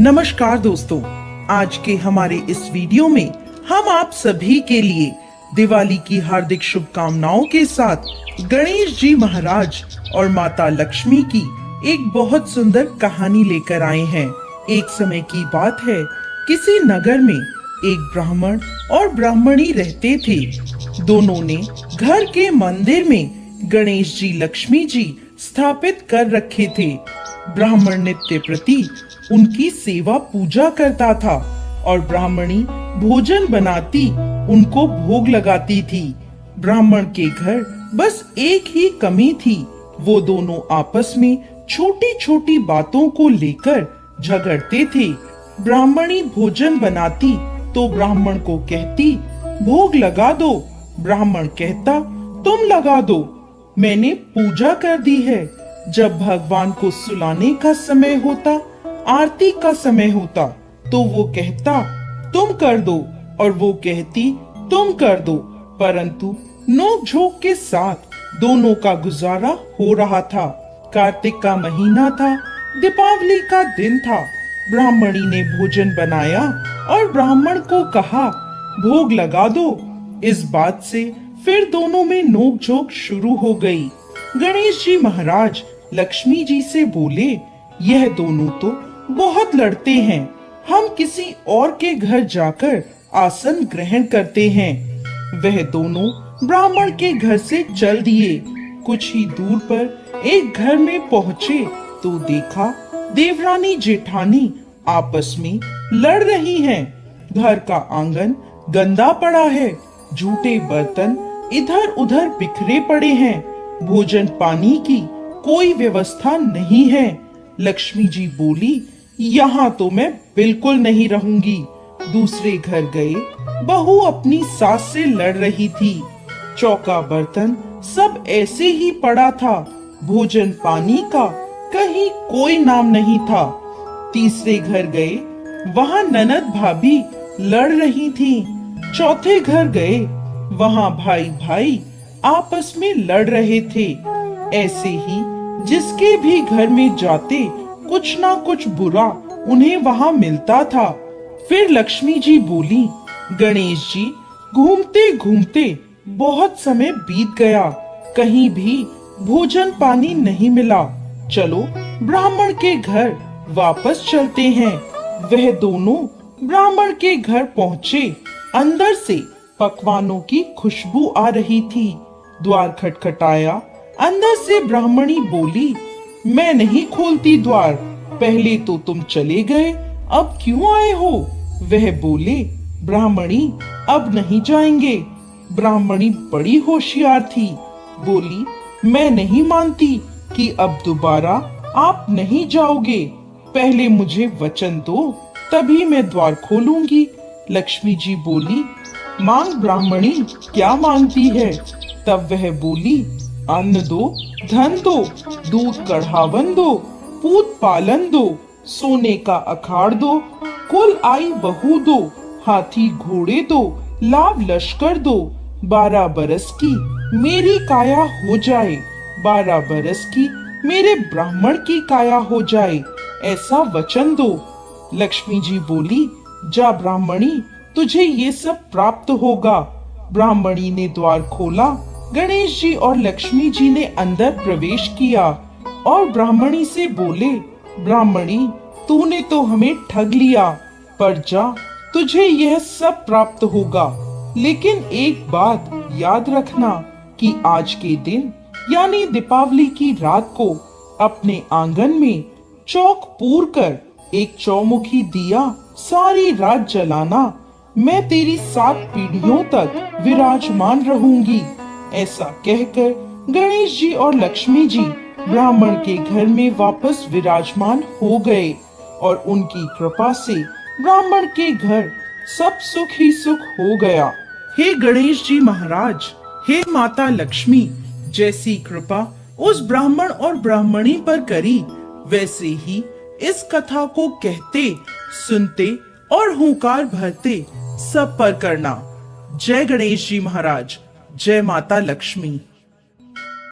नमस्कार दोस्तों, आज के हमारे इस वीडियो में हम आप सभी के लिए दिवाली की हार्दिक शुभकामनाओं के साथ गणेश जी महाराज और माता लक्ष्मी की एक बहुत सुंदर कहानी लेकर आए हैं। एक समय की बात है, किसी नगर में एक ब्राह्मण और ब्राह्मणी रहते थे। दोनों ने घर के मंदिर में गणेश जी लक्ष्मी जी स्थापित कर रखे थे। ब्राह्मण नित्य प्रति उनकी सेवा पूजा करता था और ब्राह्मणी भोजन बनाती उनको भोग लगाती थी। ब्राह्मण के घर बस एक ही कमी थी, वो दोनों आपस में छोटी छोटी बातों को लेकर झगड़ते थे। ब्राह्मणी भोजन बनाती तो ब्राह्मण को कहती भोग लगा दो, ब्राह्मण कहता तुम लगा दो, मैंने पूजा कर दी है। जब भगवान को सुलाने का समय होता, आरती का समय होता, तो वो कहता तुम कर दो और वो कहती तुम कर दो, परंतु नोक झोंक के साथ दोनों का गुजारा हो रहा था। कार्तिक का महीना था, दीपावली का दिन था। ब्राह्मणी ने भोजन बनाया और ब्राह्मण को कहा भोग लगा दो। इस बात से फिर दोनों में नोक झोंक शुरू हो गई। गणेश जी महाराज लक्ष्मी जी से बोले, यह दोनों तो बहुत लड़ते हैं, हम किसी और के घर जाकर आसन ग्रहण करते हैं। वह दोनों ब्राह्मण के घर से चल दिए। कुछ ही दूर पर एक घर में पहुँचे तो देखा देवरानी जेठानी आपस में लड़ रही हैं। घर का आंगन गंदा पड़ा है, जूठे बर्तन इधर उधर बिखरे पड़े हैं, भोजन पानी की कोई व्यवस्था नहीं है। लक्ष्मी जी बोली, यहाँ तो मैं बिल्कुल नहीं रहूंगी। दूसरे घर गए, बहू अपनी सास से लड़ रही थी। चौका बर्तन सब ऐसे ही पड़ा था, भोजन पानी का कहीं कोई नाम नहीं था। तीसरे घर गए, वहाँ ननद भाभी लड़ रही थी। चौथे घर गए, वहाँ भाई भाई आपस में लड़ रहे थे। ऐसे ही जिसके भी घर में जाते कुछ ना कुछ बुरा उन्हें वहाँ मिलता था। फिर लक्ष्मी जी बोली, गणेश जी घूमते घूमते बहुत समय बीत गया, कहीं भी भोजन पानी नहीं मिला, चलो ब्राह्मण के घर वापस चलते हैं। वह दोनों ब्राह्मण के घर पहुँचे। अंदर से पकवानों की खुशबू आ रही थी। द्वार खटखटाया, अंदर से ब्राह्मणी बोली, मैं नहीं खोलती द्वार, पहले तो तुम चले गए, अब क्यों आए हो? वह बोले, ब्राह्मणी अब नहीं जाएंगे। ब्राह्मणी बड़ी होशियार थी, बोली, मैं नहीं मानती कि अब दोबारा आप नहीं जाओगे, पहले मुझे वचन दो, तभी मैं द्वार खोलूंगी। लक्ष्मी जी बोली, मांग ब्राह्मणी, क्या मांगती है? तब वह बोली, अन्न दो, धन दो, दूध कढ़ावन दो, पूत पालन दो, सोने का अखाड़ दो, कुल आई बहू दो, हाथी घोड़े दो, लाव लश्कर दो, 12 बरस की मेरी काया हो जाए, 12 बरस की मेरे ब्राह्मण की काया हो जाए, ऐसा वचन दो। लक्ष्मी जी बोली, जा ब्राह्मणी, तुझे ये सब प्राप्त होगा। ब्राह्मणी ने द्वार खोला। गणेश जी और लक्ष्मी जी ने अंदर प्रवेश किया और ब्राह्मणी से बोले, ब्राह्मणी तूने तो हमें ठग लिया, पर जा, तुझे यह सब प्राप्त होगा। लेकिन एक बात याद रखना कि आज के दिन यानी दीपावली की रात को अपने आंगन में चौक पूर कर एक चौमुखी दिया सारी रात जलाना। मैं तेरी 7 पीढ़ियों तक विराजमान रहूंगी। ऐसा कहकर गणेश जी और लक्ष्मी जी ब्राह्मण के घर में वापस विराजमान हो गए और उनकी कृपा से ब्राह्मण के घर सब सुख ही सुख हो गया। हे गणेश जी महाराज, हे माता लक्ष्मी, जैसी कृपा उस ब्राह्मण और ब्राह्मणी पर करी, वैसे ही इस कथा को कहते, सुनते और हुंकार भरते सब पर करना। जय गणेश जी महाराज, जय माता लक्ष्मी।